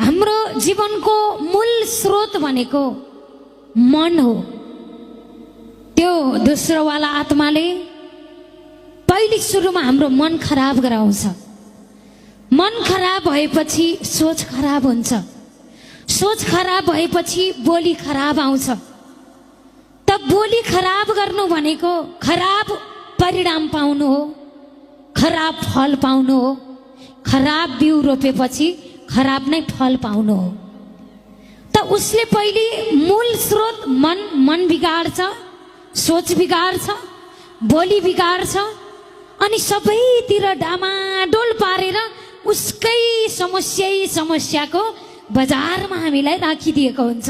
हाम्रो जीवनको मूल स्रोत भनेको मन हो। त्यो दोस्रोवाला आत्माले पहिले सुरुमा हाम्रो मन खराब गराउँछ। मन खराब भएपछि सोच खराब हुन्छ। सोच खराब भएपछि बोली खराब आउँछ। त बोली खराब गर्नु भनेको खराब परिणाम पाउनु हो, खराब फल पाउनु हो। खराब बिउ रोपेपछि खराब नै फल पाउनु हो। त उसले पहिले मूल स्रोत मन बिगाड्छ, सोच बिगाड्छ, बोली बिगाड्छ, अनि सबैतिर डामाडोल पारेर उसकै समस्याको बजारमा हामीलाई राखिदिएको हुन्छ।